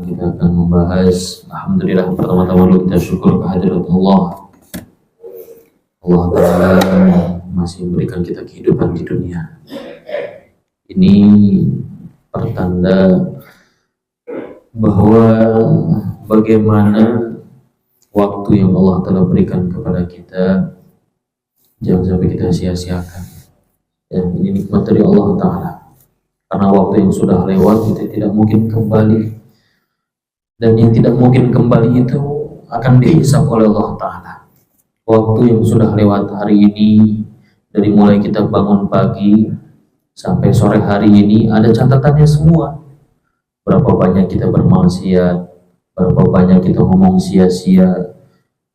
kita akan membahas, alhamdulillah, pertama-tama dulu kita syukur kehadirat Allah. Allah Ta'ala masih memberikan kita kehidupan di dunia. Ini pertanda bahwa bagaimana waktu yang Allah telah berikan kepada kita jangan sampai kita sia-siakan. Ya, ini nikmat dari Allah Ta'ala. Karena waktu yang sudah lewat itu tidak mungkin kembali, dan yang tidak mungkin kembali itu akan dihisab oleh Allah Ta'ala. Waktu yang sudah lewat hari ini, dari mulai kita bangun pagi sampai sore hari ini, ada catatannya semua. Berapa banyak kita bermaksiat, berapa banyak kita ngomong sia-sia,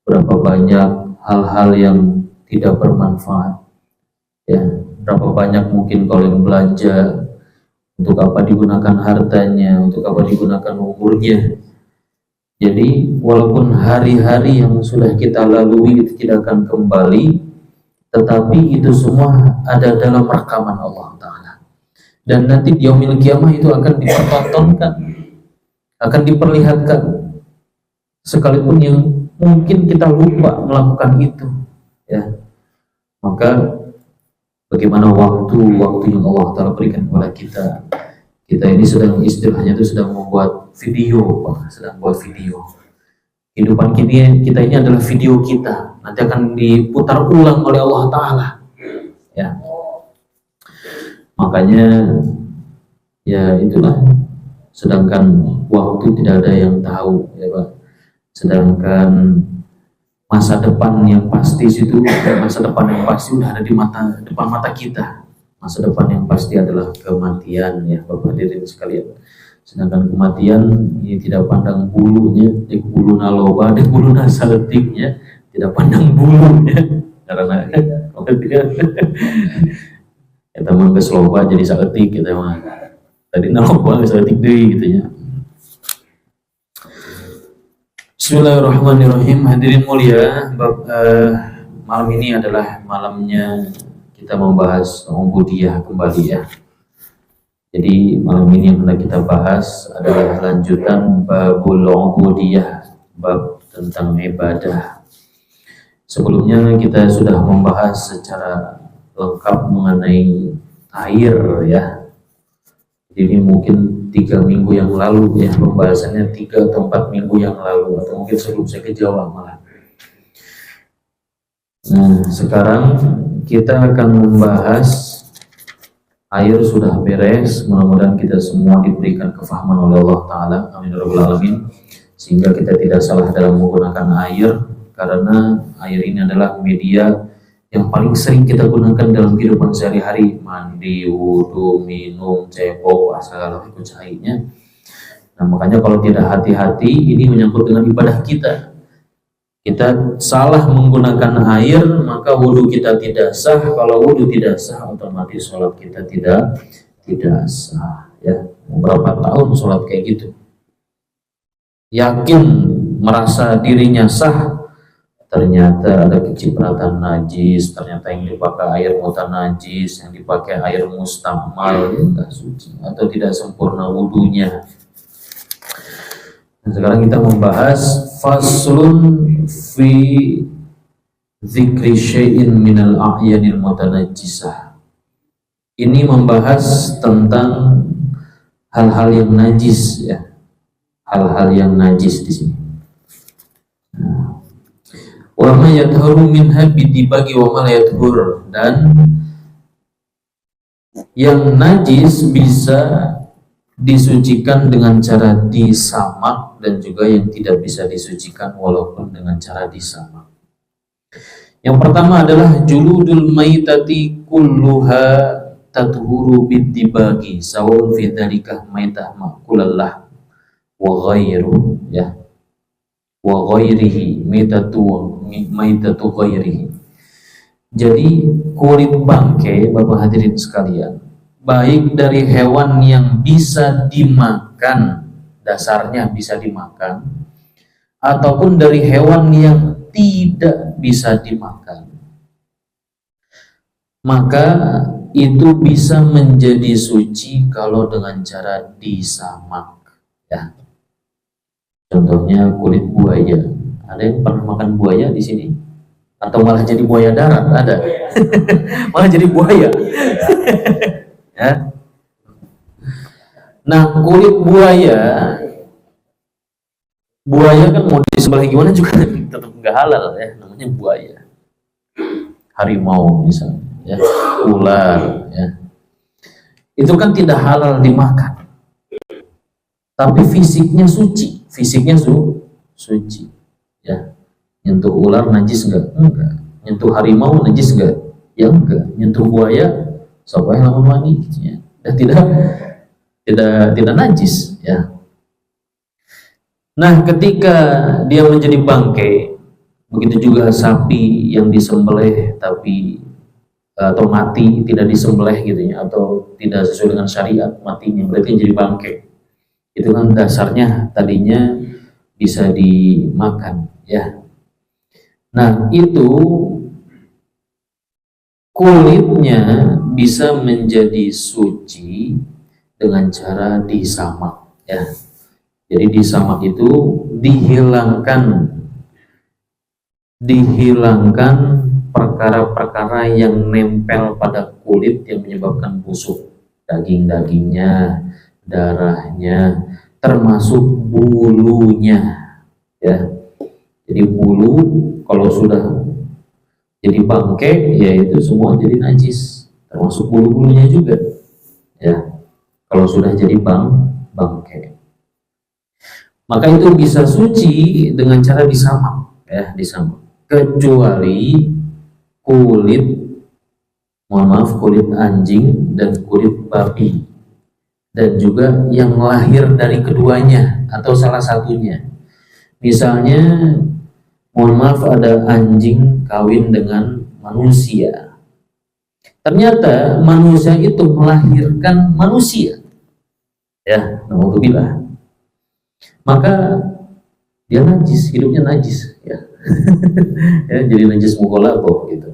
berapa banyak hal-hal yang tidak bermanfaat, ya, berapa banyak mungkin kalau yang belanja, untuk apa digunakan hartanya, untuk apa digunakan umurnya. Jadi walaupun hari-hari yang sudah kita lalui itu tidak akan kembali, tetapi itu semua ada dalam rekaman Allah Ta'ala. Dan nanti di yaumil qiyamah itu akan dipertontonkan, akan diperlihatkan, sekalipun yang mungkin kita lupa melakukan itu, ya. Maka bagaimana waktu yang Allah Ta'ala berikan kepada kita. Kita ini sedang, istilahnya itu sedang membuat video, sedang buat video. Kehidupan kita ini adalah video kita, nanti akan diputar ulang oleh Allah Ta'ala, ya. Makanya ya itulah, sedangkan waktu tidak ada yang tahu, ya Pak. Sedangkan masa depan yang pasti itu, masa depan yang pasti udah ada di depan mata kita. Masa depan yang pasti adalah kematian, ya Bapak hadirin sekalian. Sedangkan kematian ini tidak pandang bulunya, di bulu naloba, di bulu nasaletiknya, tidak pandang bulunya. Karena kematian kita mah ke loba jadi saletik, kita mah tadi naloba ke saletik deui gitu ya. Bismillahirrahmanirrahim. Hadirin mulia, malam ini adalah malamnya kita membahas ubudiyah kembali, ya. Jadi malam ini yang hendak kita bahas adalah lanjutan babul ubudiyah, bab tentang ibadah. Sebelumnya kita sudah membahas secara lengkap mengenai air, ya. Jadi mungkin 3 minggu yang lalu, ya, pembahasannya 3 atau 4 minggu yang lalu, atau mungkin sebelum saya ke Jawa malah. Nah, sekarang kita akan membahas air sudah beres. Mudah-mudahan kita semua diberikan kefahaman oleh Allah Ta'ala, amin ya rabbal alamin, sehingga kita tidak salah dalam menggunakan air, karena air ini adalah media yang paling sering kita gunakan dalam kehidupan sehari-hari. Mandi, wudhu, minum, cebok, segala ikut cairnya. Nah, makanya kalau tidak hati-hati, ini menyangkut dengan ibadah kita. Kita salah menggunakan air, maka wudhu kita tidak sah. Kalau wudhu tidak sah, otomatis sholat kita tidak sah, ya. Berapa tahun sholat kayak gitu, yakin merasa dirinya sah, ternyata ada kecipratan najis, ternyata yang dipakai air mutan najis, yang dipakai air mustamal, tidak suci atau tidak sempurna wudhunya. Nah, sekarang kita membahas faslun fi dzikri syai'in minal a'yanil mutanajjisah. Ini membahas tentang hal-hal yang najis, ya. Hal-hal yang najis di sini. Wa ma yadhuru minha bidibagi wa ma la yadhur, dan yang najis bisa disucikan dengan cara disamak, dan juga yang tidak bisa disucikan walaupun dengan cara disamak. Yang pertama adalah juludul maitati kulluha tathuru bidibagi sawun fi dzalika maitah makulallah wa ghairu, ya, wa ghairihi maitatu ghairihi. Jadi kulit bangkai, Bapak hadirin sekalian, baik dari hewan yang bisa dimakan, dasarnya bisa dimakan, ataupun dari hewan yang tidak bisa dimakan, maka itu bisa menjadi suci kalau dengan cara disamak, ya. Contohnya kulit buaya. Ada yang pernah makan buaya di sini? Atau malah jadi buaya darat? Ada. Malah jadi buaya. Ya. Nah, kulit buaya kan mau disembelih gimana juga tetap nggak halal ya, namanya buaya. Harimau misalnya, ya, ular, ya. Itu kan tidak halal dimakan. Tapi fisiknya suci, suci. Ya. Nyentuh ular najis enggak. Nyentuh harimau najis enggak? Ya enggak. Nyentuh buaya sampai lamun wani gitu ya. Tidak najis ya. Nah, ketika dia menjadi bangkai, begitu juga sapi yang disembelih tapi atau mati tidak disembelih gitu ya, atau tidak sesuai dengan syariat matinya, berarti jadi bangkai. Itu kan dasarnya tadinya bisa dimakan ya. Nah, itu kulitnya bisa menjadi suci dengan cara disamak ya. Jadi disamak itu dihilangkan perkara-perkara yang nempel pada kulit yang menyebabkan busuk, daging-dagingnya, darahnya, termasuk bulunya ya. Jadi bulu kalau sudah jadi bangkai ya itu semua jadi najis, termasuk bulu-bulunya juga ya. Kalau sudah jadi bangkai, maka itu bisa suci dengan cara disamak ya, disamak. Kecuali kulit, kulit anjing dan kulit babi, dan juga yang lahir dari keduanya atau salah satunya. Misalnya, ada anjing kawin dengan manusia. Ternyata manusia itu melahirkan manusia. Ya, naudzubillah. Maka dia najis, hidupnya najis ya. Ya, jadi najis mughaladzah gitu.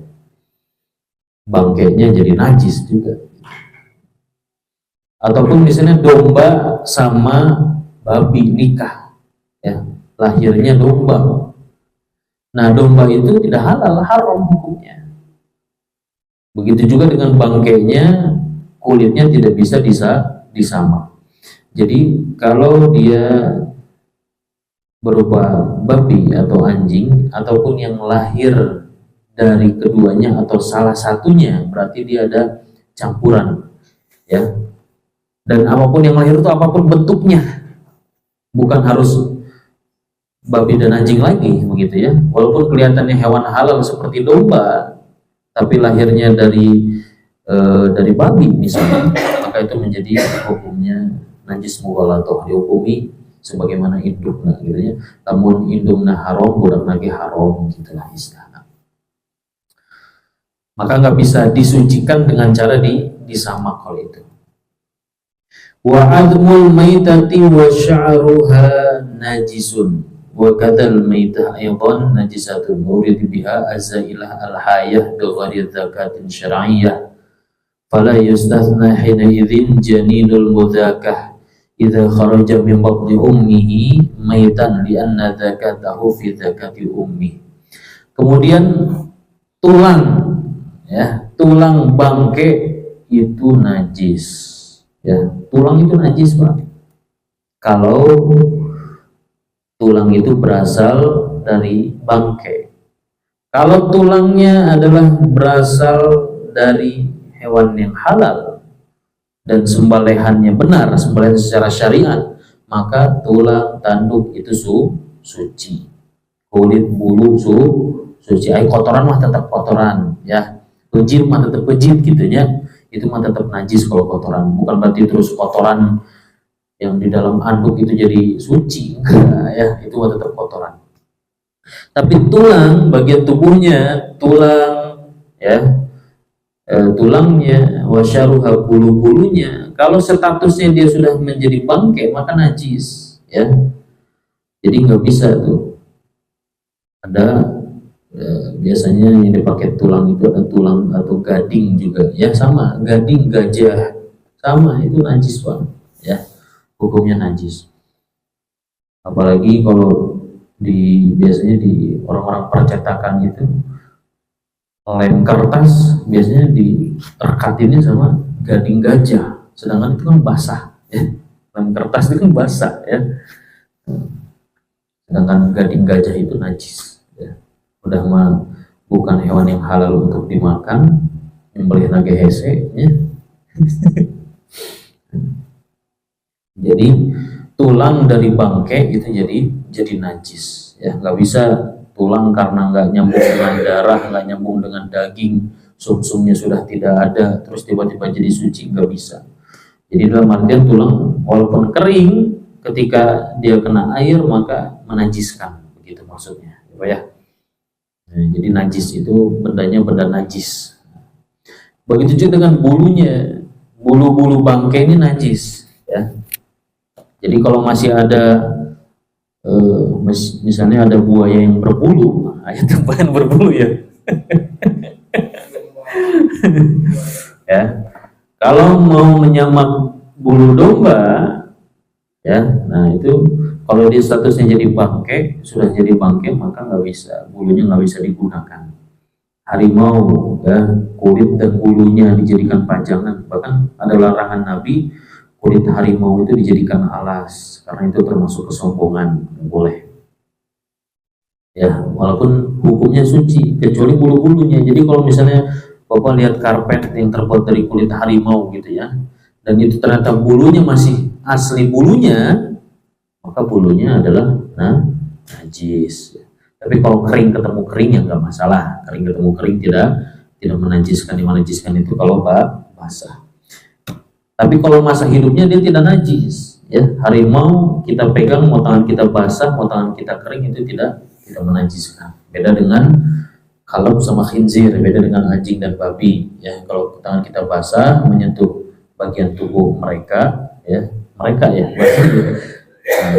Bangkainya jadi najis juga. Ataupun misalnya domba sama babi nikah ya, lahirnya domba. Nah, domba itu tidak halal, haram hukumnya. Begitu juga dengan bangkainya, kulitnya tidak bisa disamak. Jadi kalau dia berupa babi atau anjing ataupun yang lahir dari keduanya atau salah satunya, berarti dia ada campuran ya. Dan apapun yang lahir itu apapun bentuknya, bukan harus babi dan anjing lagi begitu ya. Walaupun kelihatannya hewan halal seperti domba, tapi lahirnya dari babi misalnya, maka itu menjadi hukumnya najis mughaladzah, dihukumi sebagaimana indukna gitu ya. Namun indukna haram, budak lagi haram gitulah istilahnya. Maka nggak bisa disucikan dengan cara disamak kalau itu. Wa admul maitati wa sya'ruha najisun wa kadzal maitah aydan najisatun murid biha azailah al-hayah bi ghairi zakatin syar'iyyah fala yustathna hina idzin janinul mudzakkah idza kharaja min batni ummihi maitan li anna zakatahu fi zakati ummi. Kemudian tulang ya, tulang bangkai itu najis ya. Tulang itu najis Pak kalau tulang itu berasal dari bangkai. Kalau tulangnya adalah berasal dari hewan yang halal dan sembelihannya benar, sembelihan secara syariat, maka tulang tanduk itu suci. Kulit bulu suci. Kotoran mah tetap kotoran ya. Pejit mah tetap pejit gitu ya. Itu mah tetap najis kalau kotoran. Bukan berarti terus kotoran yang di dalam anduk itu jadi suci, enggak ya, itu mah tetap kotoran. Tapi tulang, bagian tubuhnya, tulang ya, tulangnya, wasyaruha, bulu-bulunya, kalau statusnya dia sudah menjadi bangkai maka najis ya. Jadi nggak bisa tuh. Ada biasanya yang dipakai tulang itu ada tulang atau gading juga ya, sama gading, gajah sama, itu najis Pak ya, hukumnya najis. Apalagi kalau biasanya di orang-orang percetakan itu lem kertas biasanya direkatinnya sama gading gajah, sedangkan itu kan basah ya. Lem kertas itu kan basah ya, sedangkan gading gajah itu najis ya. Udah mah bukan hewan yang halal untuk dimakan, nyembelih nage hese ya. Jadi tulang dari bangkai itu jadi najis ya, nggak bisa tulang karena nggak nyambung dengan darah, nggak nyambung dengan daging, sumsumnya sudah tidak ada, terus tiba-tiba jadi suci, nggak bisa. Jadi dalam artian tulang walaupun kering, ketika dia kena air maka menajiskan, begitu maksudnya ya. Nah, jadi najis itu bendanya benda najis. Begitu juga dengan bulunya, bulu-bulu bangkai ini najis ya. Jadi kalau masih ada misalnya ada buaya yang berbulu, ayat yang berbulu ya. Ya, kalau mau menyamak bulu domba, ya, nah itu kalau dia statusnya jadi bangkai, sudah jadi bangkai maka nggak bisa, bulunya nggak bisa digunakan. Harimau, ya, kulit dan bulunya dijadikan pajangan, bahkan ada larangan Nabi kulit harimau itu dijadikan alas karena itu termasuk kesombongan, boleh ya, walaupun hukumnya suci kecuali bulu-bulunya. Jadi kalau misalnya Bapak lihat karpet yang terbuat dari kulit harimau gitu ya, dan itu ternyata bulunya masih asli bulunya, maka bulunya adalah najis. Tapi kalau kering ketemu kering ya nggak masalah, kering ketemu kering tidak menajiskan. Yang menajiskan itu kalau basah. Tapi kalau masa hidupnya dia tidak najis, ya. Harimau kita pegang, mau tangan kita basah, mau tangan kita kering itu tidak menajiskan. Beda dengan kalb sama khinzir, beda dengan anjing dan babi, ya. Kalau tangan kita basah menyentuh bagian tubuh mereka, ya, nah,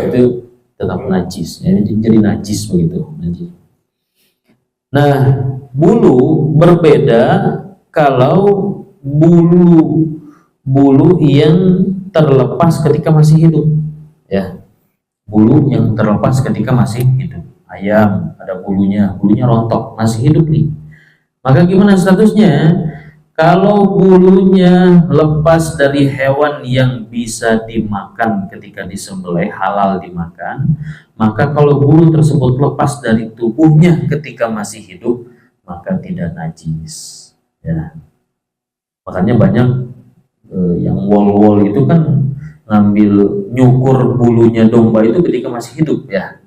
itu tetap najis, ya, jadi najis begitu. Najis. Nah, bulu berbeda kalau bulu yang terlepas ketika masih hidup, ya, bulu yang terlepas ketika masih hidup. Ayam ada bulunya rontok, masih hidup nih, maka gimana statusnya? Kalau bulunya lepas dari hewan yang bisa dimakan ketika disembelih, halal dimakan, maka kalau bulu tersebut lepas dari tubuhnya ketika masih hidup, maka tidak najis, ya. Makanya banyak yang wol-wol itu kan ngambil nyukur bulunya domba itu ketika masih hidup, ya,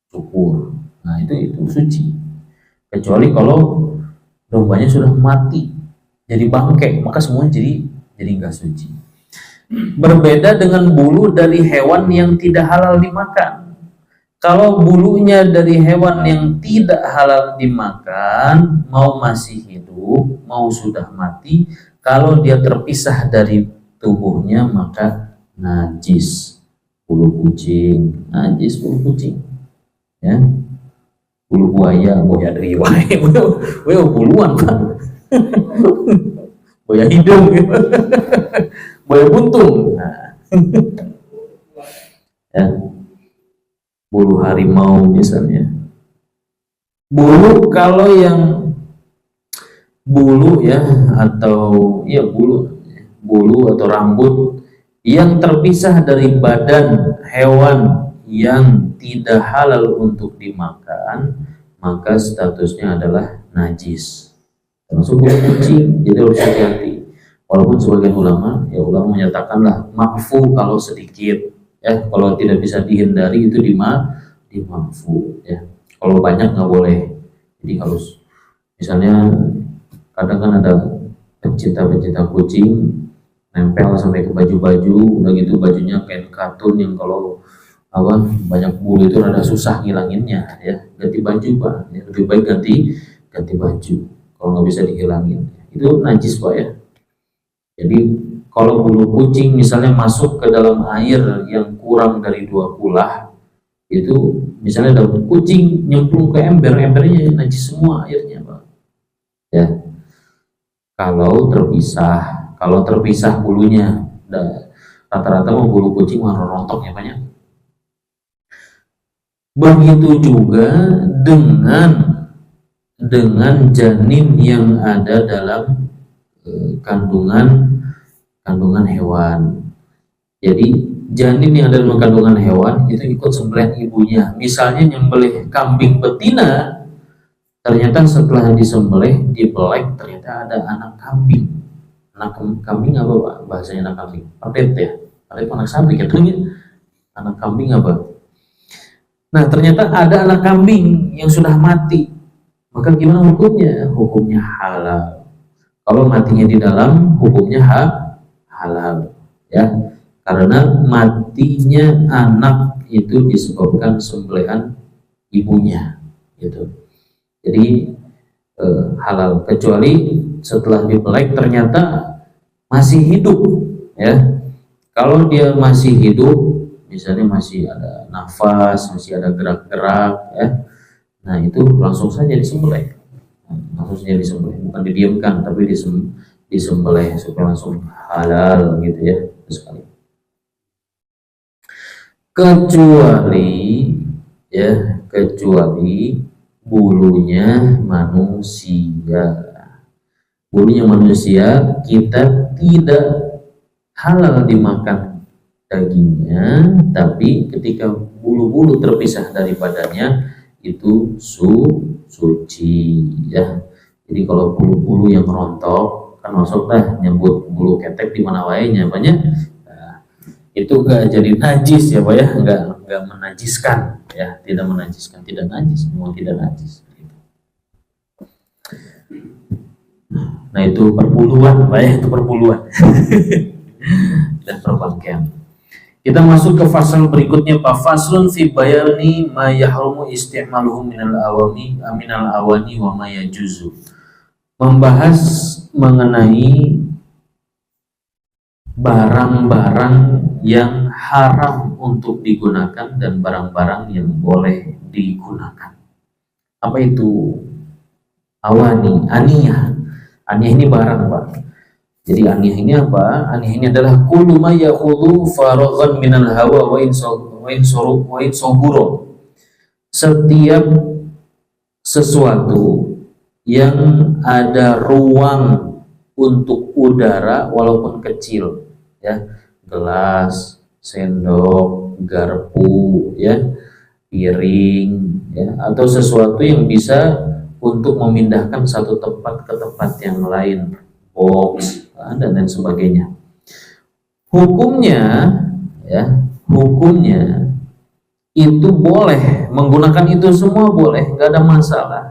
cukur. Nah itu suci, kecuali kalau dombanya sudah mati jadi bangkai, maka semuanya jadi nggak suci. Berbeda dengan bulu dari hewan yang tidak halal dimakan. Kalau bulunya dari hewan yang tidak halal dimakan, mau masih hidup mau sudah mati, kalau dia terpisah dari tubuhnya maka najis. Bulu kucing najis, bulu kucing, ya. Bulu buaya dari buaya buluan Pak. Buaya hidung, buaya buntung, nah. Ya. Bulu harimau misalnya. Bulu kalau yang bulu, ya, atau ya bulu atau rambut yang terpisah dari badan hewan yang tidak halal untuk dimakan, maka statusnya adalah najis. Termasuk bulu kucing, jadi harus hati-hati. Walaupun sebagian ulama menyatakanlah makfu kalau sedikit, ya, kalau tidak bisa dihindari itu dimakfu, ya. Kalau banyak nggak boleh. Jadi harus, misalnya kadang kan ada pencinta kucing nempel sampai ke baju-baju, udah gitu bajunya kain katun yang kalau banyak bulu itu rada susah ngilanginnya, ya. Ganti baju Pak, ya, lebih baik ganti baju kalau nggak bisa dihilangin, itu najis Pak, ya. Jadi kalau bulu kucing misalnya masuk ke dalam air yang kurang dari 2 kulah, itu misalnya ada kucing nyemplung ke embernya najis semua airnya Pak, ya. Kalau terpisah bulunya, rata-rata mau bulu kucing warna rontok ya banyak. Begitu juga dengan janin yang ada dalam kandungan hewan. Jadi janin yang ada dalam kandungan hewan itu ikut sembelihan ibunya. Misalnya nyembelih kambing betina, ternyata setelah disembelih dibelek ternyata ada anak kambing. Anak kambing apa Pak? Bahasanya anak kambing. Paret ya. Paret anak sapi katanya. Anak kambing apa? Nah, ternyata ada anak kambing yang sudah mati. Maka gimana hukumnya? Hukumnya halal. Kalau matinya di dalam, hukumnya halal, ya. Karena matinya anak itu disebabkan sembelihan ibunya, gitu. Jadi halal. Kecuali setelah dibelek ternyata masih hidup, ya. Kalau dia masih hidup, misalnya masih ada nafas, masih ada gerak-gerak, ya. Nah itu langsung saja disembelih. Langsung saja disembelih, bukan didiamkan tapi disembelih supaya langsung halal gitu ya sekali. Kecuali bulunya manusia kita tidak halal dimakan dagingnya, tapi ketika bulu-bulu terpisah daripadanya itu suci, ya. Jadi kalau bulu-bulu yang rontok kan masuk nyebut bulu ketek di mana wae banyak, nah, itu enggak jadi najis ya Pak ya, enggak menajiskan ya, tidak menajiskan, tidak najis, memang tidak najis gitu. Nah itu perpuluhan Pak ya, itu perpuluhan dan perbangkaian. Kita masuk ke fasal berikutnya, Pak. Faslun fi bayani ma yahrumu isti'maluhu minal awani wa ma yajuzu. Membahas mengenai barang-barang yang haram untuk digunakan dan barang-barang yang boleh digunakan. Apa itu awani? Aniyah. Aniyah ini barang, Pak. Jadi aniyah ini apa? Aniyah ini adalah kullu ma yakhudhu faraghan minal hawa wa in soburo. Setiap sesuatu yang ada ruang untuk udara walaupun kecil, ya. Gelas, sendok, garpu, ya, piring, ya, atau sesuatu yang bisa untuk memindahkan satu tempat ke tempat yang lain, box dan lain sebagainya. Hukumnya itu boleh menggunakan itu semua, boleh, nggak ada masalah,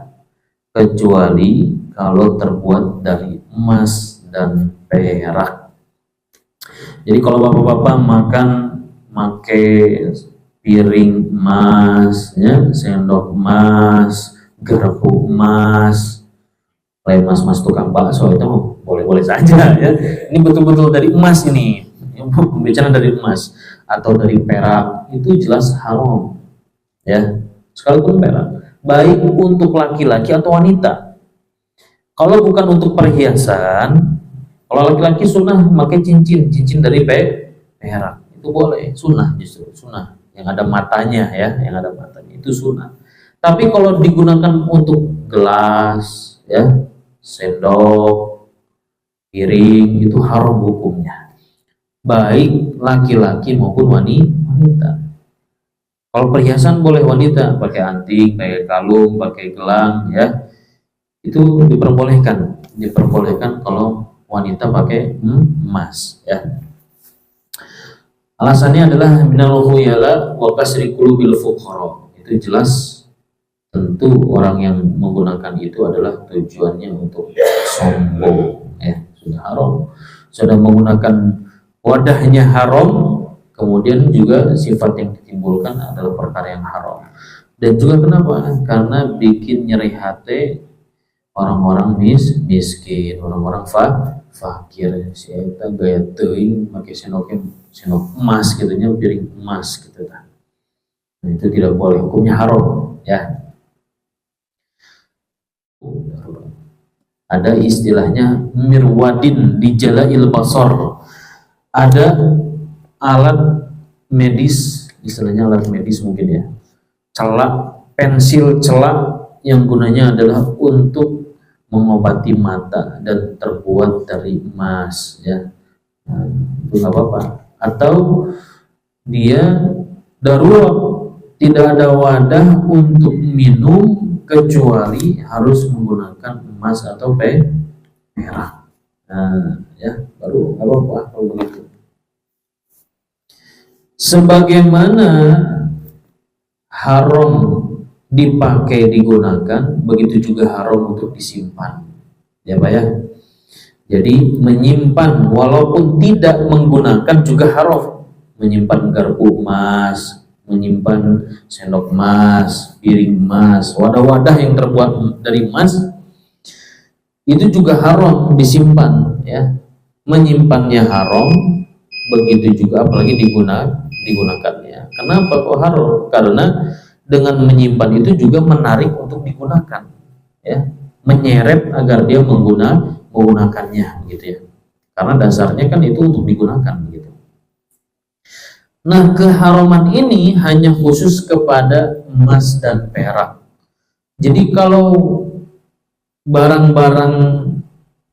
kecuali kalau terbuat dari emas dan perak. Jadi kalau bapak-bapak makan pakai piring emas, ya, sendok emas, garpu emas, lain mas tukang bakso itu boleh-boleh saja ya. Ini betul-betul dari emas, ini bicara dari emas atau dari perak, itu jelas haram ya, sekalipun perak, baik untuk laki-laki atau wanita. Kalau bukan untuk perhiasan, kalau laki-laki sunnah pakai cincin dari perak, itu boleh, sunnah, justru sunnah, yang ada matanya ya, yang ada matanya itu sunnah. Tapi kalau digunakan untuk gelas, ya, sendok, piring, itu haram hukumnya, baik laki-laki maupun wanita. Kalau perhiasan boleh wanita pakai anting, pakai kalung, pakai gelang, ya, itu diperbolehkan kalau wanita pakai emas, ya. Alasannya adalah minal khuyala wa kasri qulubil fuqara. Itu jelas, tentu orang yang menggunakan itu adalah tujuannya untuk sombong, ya, sudah haram, sudah menggunakan wadahnya haram, kemudian juga sifat yang ditimbulkan adalah perkara yang haram. Dan juga kenapa? Karena bikin nyeri hati orang-orang miskin, orang-orang fakir. Si eta gaya teuing pakai sendok emas gitu nya, piring emas gitu kan. Nah, itu tidak boleh, hukumnya haram, ya. Ada istilahnya mirwadin di jalail basar. Ada alat medis, istilahnya alat medis mungkin ya, celak, pensil celak yang gunanya adalah untuk mengobati mata dan terbuat dari emas, ya. Nah, itu nggak apa-apa. Atau dia darurat, tidak ada wadah untuk minum kecuali harus menggunakan emas atau perak. Nah, ya, baru nggak apa-apa kalau begitu. Sebagaimana haram dipakai digunakan, begitu juga haram untuk disimpan, ya Pak ya. Jadi menyimpan walaupun tidak menggunakan juga haram. Menyimpan garpu emas, menyimpan sendok emas, piring emas, wadah-wadah yang terbuat dari emas itu juga haram disimpan, ya. Menyimpannya haram, begitu juga apalagi digunakannya. Kenapa kok haram? Karena dengan menyimpan itu juga menarik untuk digunakan, ya, menyeret agar dia menggunakannya, gitu ya. Karena dasarnya kan itu untuk digunakan, gitu. Nah, keharaman ini hanya khusus kepada emas dan perak. Jadi kalau barang-barang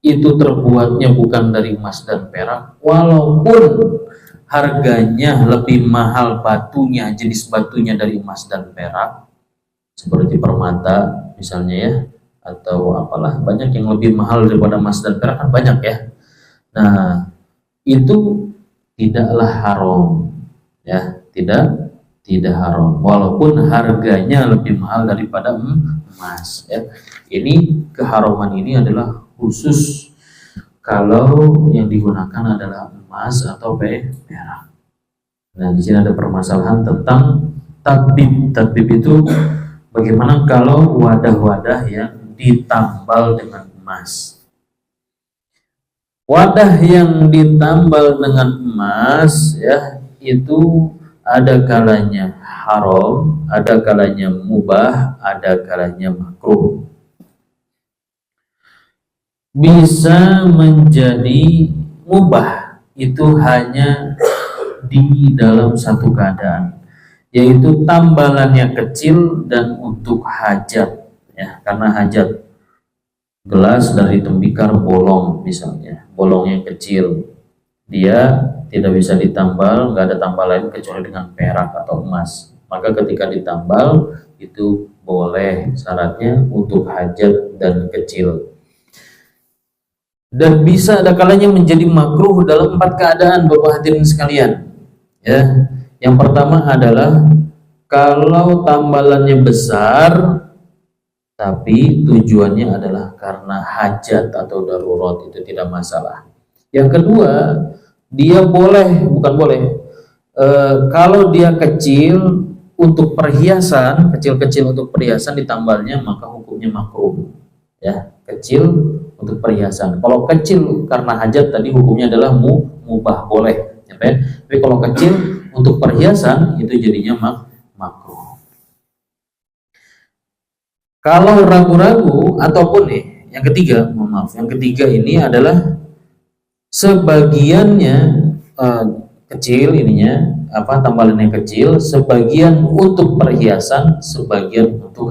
itu terbuatnya bukan dari emas dan perak, walaupun harganya lebih mahal batunya, jenis batunya dari emas dan perak, seperti permata misalnya, ya, atau apalah, banyak yang lebih mahal daripada emas dan perak, kan banyak, ya. Nah, itu tidaklah haram, ya, tidak haram walaupun harganya lebih mahal daripada emas, ya. Ini keharaman ini adalah khusus kalau yang digunakan adalah emas atau perak. Nah, di sini ada permasalahan tentang tadbib. Tadbib itu bagaimana kalau wadah-wadah yang ditambal dengan emas. Wadah yang ditambal dengan emas, ya, itu ada kalanya haram, ada kalanya mubah, ada kalanya makruh. Bisa menjadi mubah itu hanya di dalam satu keadaan, yaitu tambalannya kecil dan untuk hajat, ya, karena hajat. Gelas dari tembikar bolong misalnya, bolongnya kecil, dia tidak bisa ditambal, nggak ada tambal lain kecuali dengan perak atau emas. Maka ketika ditambal itu boleh, syaratnya untuk hajat dan kecil. Dan bisa ada kalanya menjadi makruh dalam 4 keadaan, Bapak hadirin sekalian, ya. Yang pertama adalah kalau tambalannya besar tapi tujuannya adalah karena hajat atau darurat, itu tidak masalah. Yang kedua, dia boleh, bukan boleh, kalau dia kecil untuk perhiasan, kecil-kecil untuk perhiasan ditambalnya, maka hukumnya makruh, ya, kecil untuk perhiasan. Kalau kecil karena hajat tadi hukumnya adalah mubah, boleh, ya, tapi kalau kecil untuk perhiasan itu jadinya makruh. Kalau ragu-ragu ataupun yang ketiga, yang ketiga ini adalah sebagiannya kecil, ininya tambalannya kecil, sebagian untuk perhiasan, sebagian untuk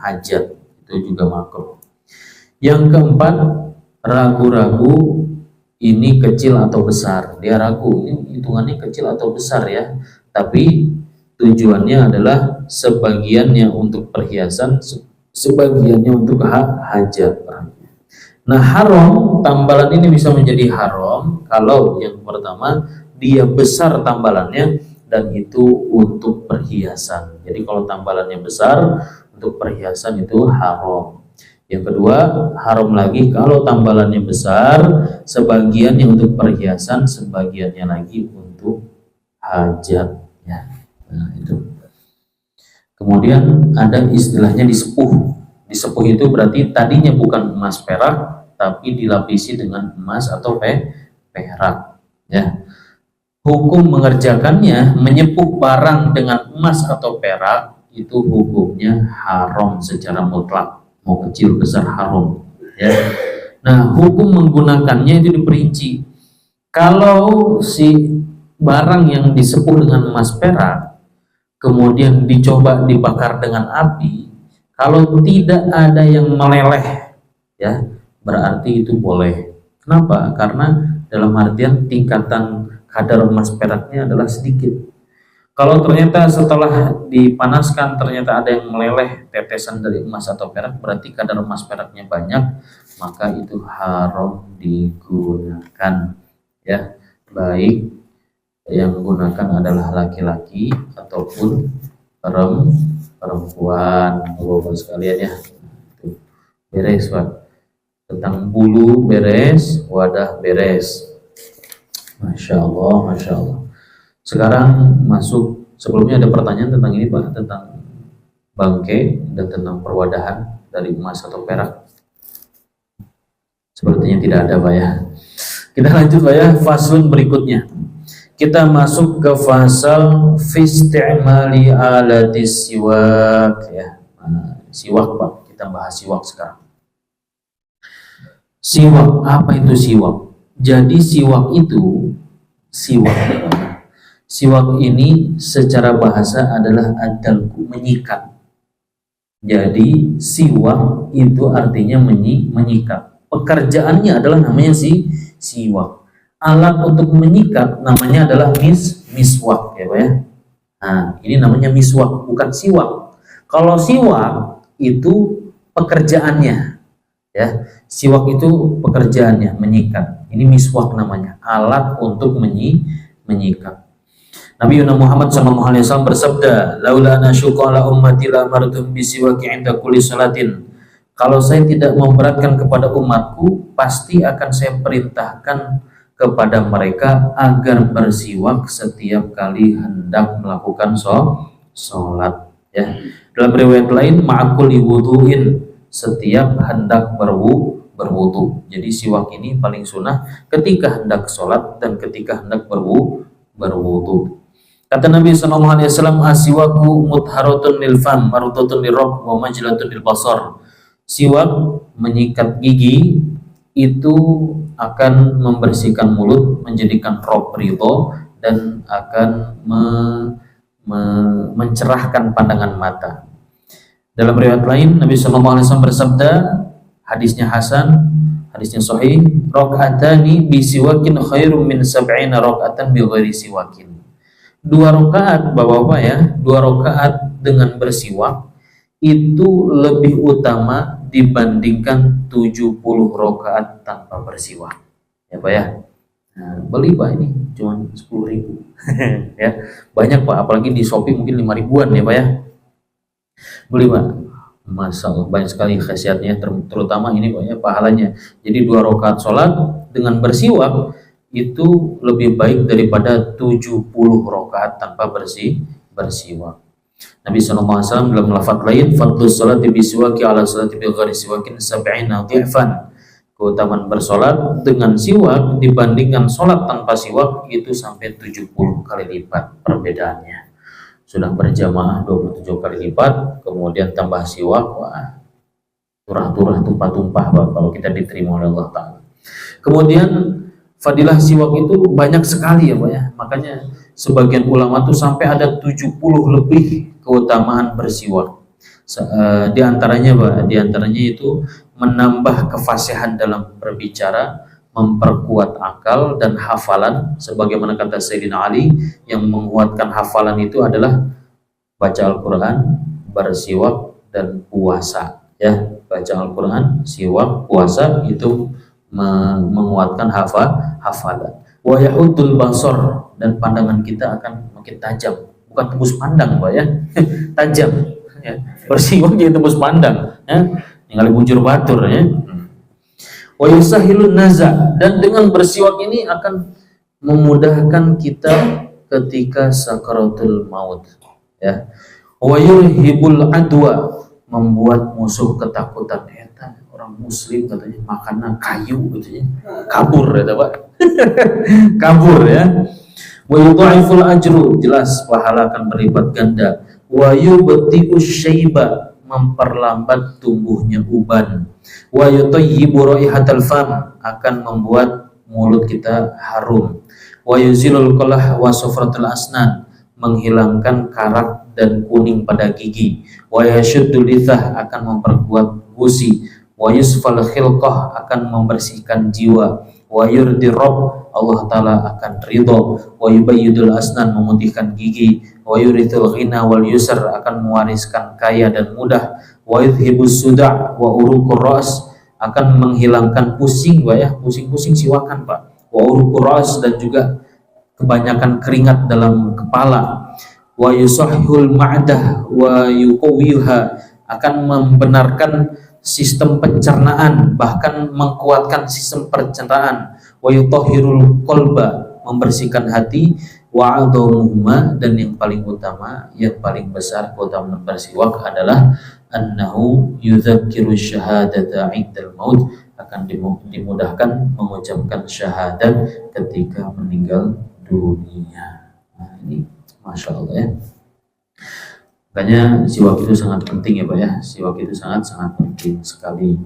hajat, itu juga makruh. Yang keempat, ragu-ragu ini kecil atau besar. Dia ragu, ini hitungannya kecil atau besar, ya, tapi tujuannya adalah sebagiannya untuk perhiasan, sebagiannya untuk hajat. Nah, haram, tambalan ini bisa menjadi haram kalau yang pertama dia besar tambalannya dan itu untuk perhiasan. Jadi kalau tambalannya besar untuk perhiasan itu haram. Yang kedua, haram lagi kalau tambalannya besar, sebagiannya untuk perhiasan, sebagiannya lagi untuk hajat, ya. Nah, itu. Kemudian ada istilahnya disepuh. Disepuh itu berarti tadinya bukan emas perak, tapi dilapisi dengan emas atau perak, ya. Hukum mengerjakannya, menyepuh barang dengan emas atau perak, itu hukumnya haram secara mutlak. Mau kecil besar haram, ya. Nah, hukum menggunakannya itu diperinci. Kalau si barang yang disepuh dengan emas perak kemudian dicoba dibakar dengan api, kalau tidak ada yang meleleh, ya berarti itu boleh. Kenapa? Karena dalam artian tingkatan kadar emas peraknya adalah sedikit. Kalau ternyata setelah dipanaskan ternyata ada yang meleleh tetesan dari emas atau perak, berarti kadar emas peraknya banyak, maka itu haram digunakan. Ya, baik yang menggunakan adalah laki-laki ataupun perempuan, bapak sekalian ya. Itu beres, Pak. Tentang bulu beres, wadah beres. Masya Allah, Masya Allah. Sekarang masuk, sebelumnya ada pertanyaan tentang ini Pak, tentang bangkai dan tentang perwadahan dari emas atau perak. Sepertinya tidak ada Pak ya. Kita lanjut Pak ya, faslun berikutnya. Kita masuk ke fasal fisti'mali alatis siwak ya. Siwak Pak, kita bahas siwak sekarang. Siwak, apa itu siwak? Jadi siwak itu, siwak ini secara bahasa adalah adalku, menyikat. Jadi siwak itu artinya menyikat. Pekerjaannya adalah namanya siwak. Alat untuk menyikat namanya adalah miswak ya Pak ya. Nah, ini namanya miswak, bukan siwak. Kalau siwak itu pekerjaannya ya. Siwak itu pekerjaannya menyikat. Ini miswak namanya, alat untuk menyikat. Nabi Muhammad SAW bersabda, "Laula ana syuqa ala ummati la amartum bisiwaki 'inda kulli salatin." Kalau saya tidak memberatkan kepada umatku, pasti akan saya perintahkan kepada mereka agar bersiwak setiap kali hendak melakukan sholat. Ya. Dalam riwayat lain, ma'akuli wudu'in, setiap hendak berwudu. Jadi siwak ini paling sunnah ketika hendak sholat dan ketika hendak berwudu. Kata Nabi SAW, "Asiwaku mutharatun lil fam, marutatun lirrab, wa majlatun lil basar." Siwak menyikat gigi itu akan membersihkan mulut, menjadikan rob ridho, dan akan mencerahkan pandangan mata. Dalam riwayat lain, Nabi SAW bersabda, hadisnya hasan, hadisnya sahih, "Rakaatani bi siwakin khairum min sab'ina rakaatan bi ghairi siwakin." 2 rakaat Bapak-bapak ya, 2 rakaat dengan bersiwak itu lebih utama dibandingkan 70 rakaat tanpa bersiwak. Ya Pak ya. Nah, beli Pak ini cuma 10.000. Ya. Banyak Pak, apalagi di Shopee mungkin 5 ribuan ya Pak ya. Beli Pak. Masya Allah, banyak sekali khasiatnya, terutama ini Pak ya, pahalanya. Jadi 2 rakaat sholat dengan bersiwak itu lebih baik daripada 70 rakaat tanpa bersiwak. Nabi SAW dalam lafaz lain, "Fadlus sholati bisiwaki ala sholati bi ghairi siwakin sab'ina dhifan." Keutamaan bersolat dengan siwak dibandingkan solat tanpa siwak itu sampai 70 kali lipat perbedaannya. Sudah berjamaah 27 kali lipat, kemudian tambah siwak, wah, turah-turah, tumpah-tumpah kalau kita diterima oleh Allah Ta'ala. Kemudian fadilah siwak itu banyak sekali ya Pak ya. Makanya sebagian ulama tuh sampai ada 70 lebih keutamaan bersiwak. Di antaranya Pak, di antaranya itu menambah kefasihan dalam berbicara, memperkuat akal dan hafalan, sebagaimana kata Sayyidina Ali, yang menguatkan hafalan itu adalah baca Al-Quran, bersiwak, dan puasa ya. Baca Al-Quran, siwak, puasa itu menguatkan hafalan. Wa yahudul basar, dan pandangan kita akan makin tajam, bukan tembus pandang Pak ya. Tajam ya. Bersiwak jadi tembus pandang ya. Ningali bujur batur ya. Wa yusahilun naza, dan dengan bersiwak ini akan memudahkan kita ketika sakaratul maut ya. Wa yulhibul adwa, membuat musuh ketakutan. Orang muslim katanya makannya kayu gitu ya. Kabur ya Pak. Kabur ya. Wa yudha'iful ajru, jelas pahala akan berlipat ganda. Wa yubti'us syaiba, memperlambat tumbuhnya uban. Wa yutayyibu raihatal fam, akan membuat mulut kita harum. Wa yuzilul qalah wa sufratul asnan, menghilangkan karat dan kuning pada gigi. Wa yashuddu lithah, akan memperkuat gusi. Wa yusfal khilqah, akan membersihkan jiwa. Wa yurdi rabb, Allah Ta'ala akan ridho. Wa yubayyidul asnan, memutihkan gigi. Wa yurithul ghina wal yusr, akan mewariskan kaya dan mudah. Wa yudhibus suda' wa uruqur ras, akan menghilangkan pusing, Pak ya, pusing-pusing siwakan Pak. Wa uruqur ras, dan juga kebanyakan keringat dalam kepala. Wa yusahhul ma'dah wa yuqawwiha, akan membenarkan sistem pencernaan, bahkan menguatkan sistem pencernaan. Wa yutahhirul qalba, membersihkan hati. Wa a'dhamuhuma, dan yang paling utama, yang paling besar keutamaan bersiwak adalah annahu yudzakiru syahadata 'indal maut, akan dimudahkan mengucapkan syahadat ketika meninggal dunia. Nah, ini Masya Allah ya. Makanya siwak itu sangat penting ya Pak ya. Siwak itu sangat penting sekali.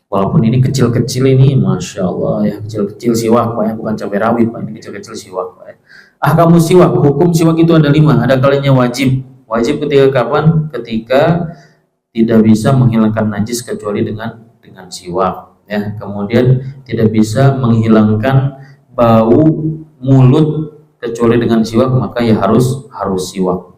Walaupun ini kecil-kecil ini, Masya Allah ya, kecil-kecil siwak Pak ya, bukan cabai rawit Pak, ini kecil-kecil siwak Pak ya. Kamu siwak, hukum siwak itu ada 5. Ada kalanya wajib. Wajib ketika kapan? Ketika tidak bisa menghilangkan najis kecuali dengan siwak ya. Kemudian tidak bisa menghilangkan bau mulut kecuali dengan siwak, maka ya harus siwak.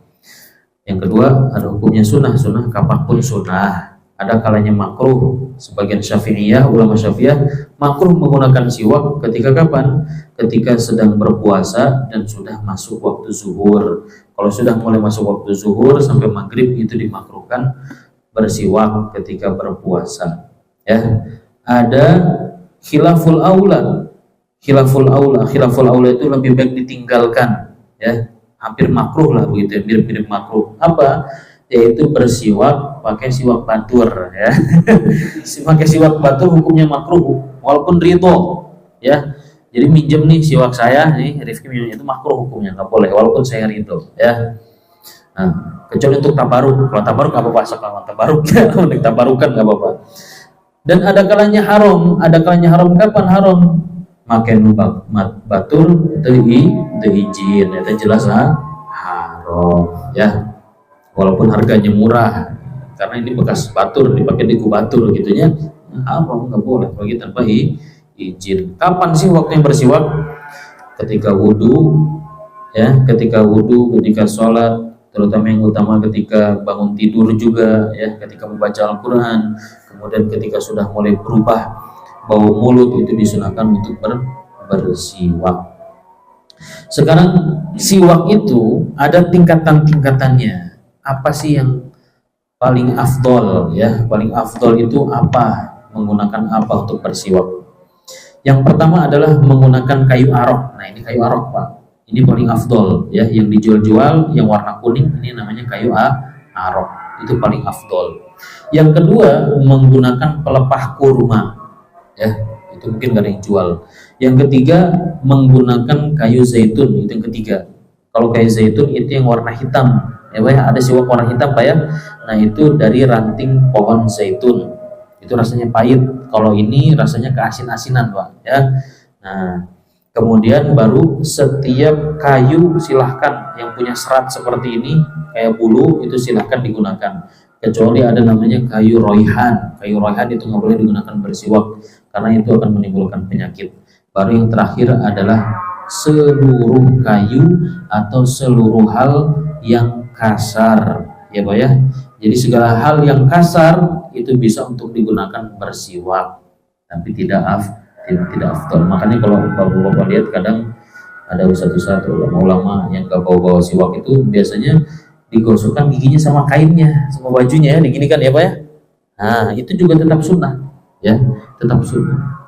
Yang kedua, ada hukumnya sunnah kapanpun sunnah. Ada kalanya makruh. Sebagian Syafi'iyah, ulama Syafi'iyah, makruh menggunakan siwak ketika kapan? Ketika sedang berpuasa dan sudah masuk waktu zuhur. Kalau sudah mulai masuk waktu zuhur sampai maghrib, itu dimakruhkan bersiwak ketika berpuasa ya. Ada khilaful aula. Khilaful aula itu lebih baik ditinggalkan ya, hampir makruh lah begitu ya, mirip-mirip makruh. Apa? Yaitu bersiwak pakai siwak batur ya. Pakai siwak batur hukumnya makruh walaupun ridho ya. Jadi minjem nih siwak saya nih, Rifki minjem, itu makruh hukumnya, nggak boleh walaupun saya ridho ya. Nah, kecuali untuk tabaruk. Kalau tabaruk nggak apa-apa, sekarang tabaruk ya, untuk tabarukan nggak apa-apa. Dan ada kalanya haram. Ada kalanya haram kapan haram? Makan batur itu izin, itu jelas haram ya. Walaupun harganya murah, karena ini bekas batur dipakai di kubatur gitunya, haram, nggak boleh bagi tanpa izin. Kapan sih waktu yang bersiwak? Ketika wudhu ya, ketika sholat, terutama yang utama ketika bangun tidur juga ya, ketika membaca Al-Quran. Kemudian ketika sudah mulai berubah bau mulut, itu disunahkan untuk bersiwak. Sekarang siwak itu ada tingkatan-tingkatannya. Apa sih yang paling afdol ya? Paling afdol itu apa? Menggunakan apa untuk bersiwak? Yang pertama adalah menggunakan kayu arok. Nah, ini kayu arok Pak. Ini paling afdol ya, yang dijual-jual yang warna kuning ini namanya kayu arok. Itu paling afdol. Yang kedua, menggunakan pelepah kurma ya, itu mungkin gak ada yang jual. Yang ketiga, menggunakan kayu zaitun, itu yang ketiga. Kalau kayu zaitun itu yang warna hitam ya Pak ya, ada siwak warna hitam Pak ya. Nah, itu dari ranting pohon zaitun, itu rasanya pahit. Kalau ini rasanya keasin-asinan Pak ya. Nah, kemudian baru setiap kayu silahkan yang punya serat seperti ini kayak bulu, itu silahkan digunakan, kecuali ada namanya kayu royhan. Kayu royhan itu nggak boleh digunakan bersiwak karena itu akan menimbulkan penyakit. Baru yang terakhir adalah seluruh kayu atau seluruh hal yang kasar ya Pak ya. Jadi segala hal yang kasar itu bisa untuk digunakan bersiwak, tapi tidak afdal. Makanya kalau bapak-bapak lihat kadang ada ustadz-ustadz ulama-ulama yang gak bawa siwak, itu biasanya digosokkan giginya sama kainnya, sama bajunya ya, diginikan ya Pak ya. Nah, itu juga tetap sunnah ya, tetap sunnah.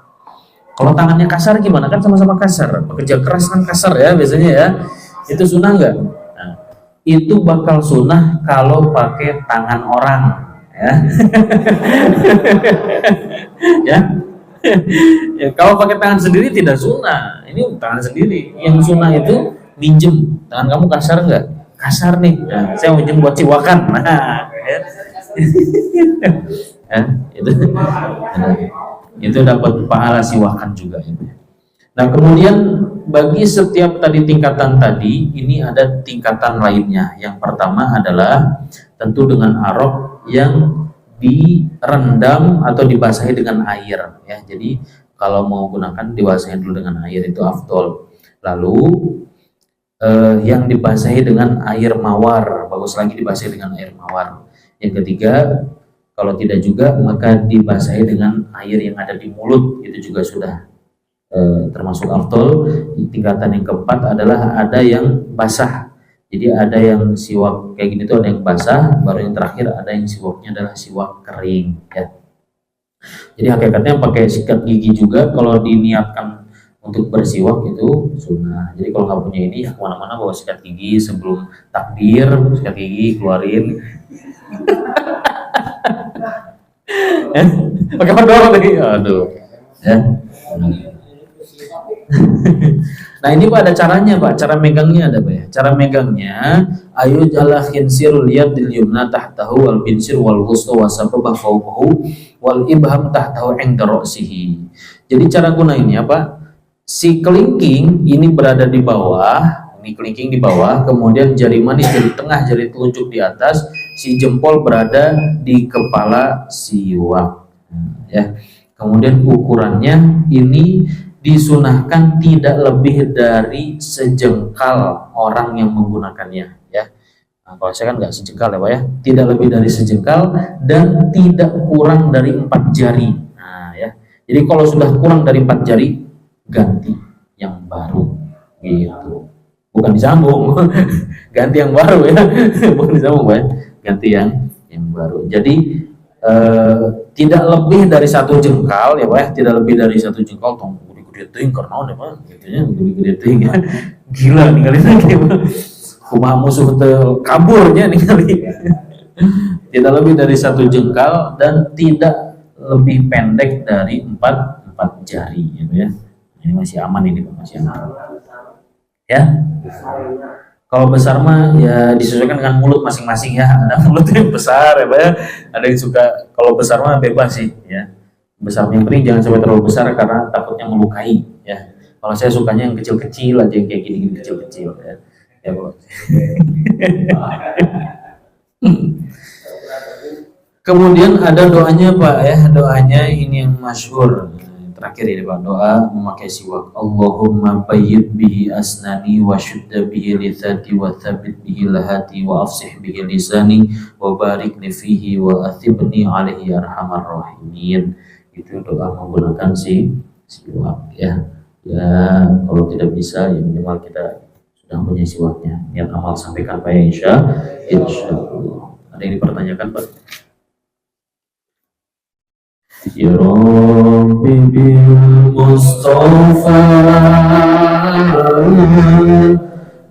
Kalau tangannya kasar gimana? Kan sama-sama kasar, pekerja keras kan kasar ya biasanya ya. Itu sunnah nggak? Nah, itu bakal sunnah kalau pakai tangan orang ya. Ya. Ya, kalau pakai tangan sendiri tidak sunnah. Ini tangan sendiri. Yang sunnah itu minjem. Tangan kamu kasar nggak? Kasar nih. Nah, saya minjem buat siwakan. Nah, ya. Ya, itu dapat pahala siwakan juga. Ya. Nah, kemudian bagi setiap tadi tingkatan tadi, ini ada tingkatan lainnya. Yang pertama adalah tentu dengan arok yang direndam atau dibasahi dengan air ya. Jadi kalau mau gunakan dibasahi dulu dengan air itu afdol. Lalu yang dibasahi dengan air mawar, bagus lagi dibasahi dengan air mawar. Yang ketiga, kalau tidak juga maka dibasahi dengan air yang ada di mulut, itu juga sudah termasuk afdol. Tingkatan yang keempat adalah ada yang basah. Jadi ada yang siwak kayak gini tuh ada yang basah, baru yang terakhir ada yang siwaknya adalah siwak kering ya. Jadi hakikatnya pakai sikat gigi juga kalau diniatkan untuk bersiwak itu sunnah. Jadi kalau nggak punya ini ya kemana-mana bawa sikat gigi sebelum takbir, sikat gigi keluarin. Pakai apa doang tadi? Aduh. Ya. Nah ini Pak ada caranya Pak, cara megangnya ada Pak ya. Cara megangnya, ayu jala khinsirul yadil yumna tahtahu wal binsir wal wusta wa sababah fawqahu wal ibham tahtahu 'inda ra'sihi. Jadi cara gunainnya Pak, si kelingking ini berada di bawah, ini kelingking di bawah, kemudian jari manis jari tengah, jari telunjuk di atas, si jempol berada di kepala siwak. Ya. Kemudian ukurannya ini disunahkan tidak lebih dari sejengkal orang yang menggunakannya ya. Nah, kalau saya kan nggak sejengkal ya Pak ya, tidak lebih dari sejengkal dan tidak kurang dari 4 jari. Nah ya, jadi kalau sudah kurang dari 4 jari ganti yang baru gitu, bukan disambung. Ganti yang baru ya, bukan disambung Pak ya, ganti yang baru. Jadi tidak lebih dari 1 jengkal ya Pak ya, tidak lebih dari 1 jengkal tong gede karena apa gitu ya, gede ya. Gila ninggalin lagi Pak. Kumaha musuh teu kaburnya ninggalin. Tidak lebih dari 1 jengkal dan tidak lebih pendek dari 4 jari gitu ya. Ini masih aman ini Pak, masih aman. Ya. Kalau besar mah ya disesuaikan dengan mulut masing-masing ya. Ada mulut yang besar ya Pak ya. Ada yang suka kalau besar mah bebas sih ya. Besar yang penting jangan sampai terlalu besar karena takutnya melukai ya. Kalau saya sukanya yang kecil-kecil aja, yang kayak gini kecil-kecil ya. Ya Pak. Kemudian ada doanya Pak ya, doanya ini yang masyhur. Terakhir ini Pak, doa memakai siwak. Allahumma bayyid bihi asnani wa syudda bihi lithati wa thabit bihi lahati wa afsih bihi lisani wa barikni fihi wa athibni alaihi arhamar rahimin. Itu doa menggunakan siwak ya. Ya kalau tidak bisa ya minimal kita sudah punya siwaknya. Niat amal sampaikan Pak ya, insya Allah. Ada yang dipertanyakan Pak? Ya Rabbi bil Mustafa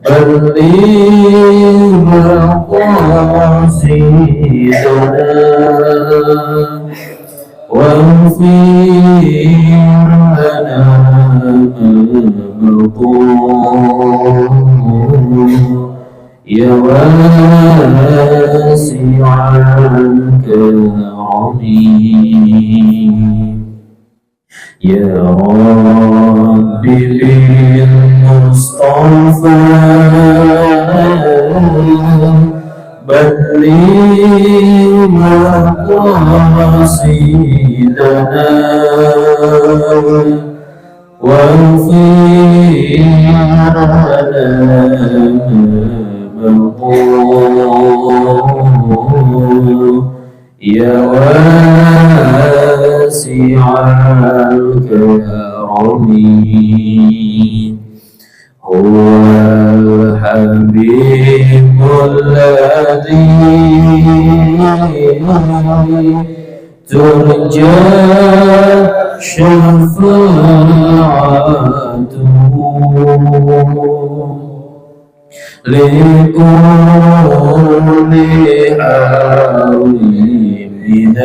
balligh maqasidana واغفر لنا يا واسع الكرم يا رب بالمصطفى بلغ مقاصدنا واغفر لنا يا واسع الكرم هو الحبيب الذي ترجى شفاعته لكل حول من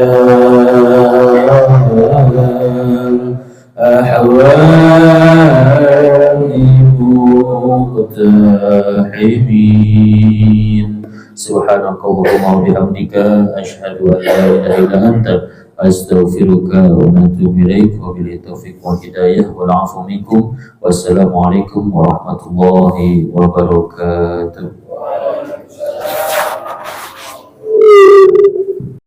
الأحوال مقتحمين سبحانك اللهم وبحمدك أشهد أن لا إله إلا أنت astaghfiruka wa atubu ilaik wa billahi taufiq wal hidayah wal afu minkum. Wassalamualaikum warahmatullahi wabarakatuh.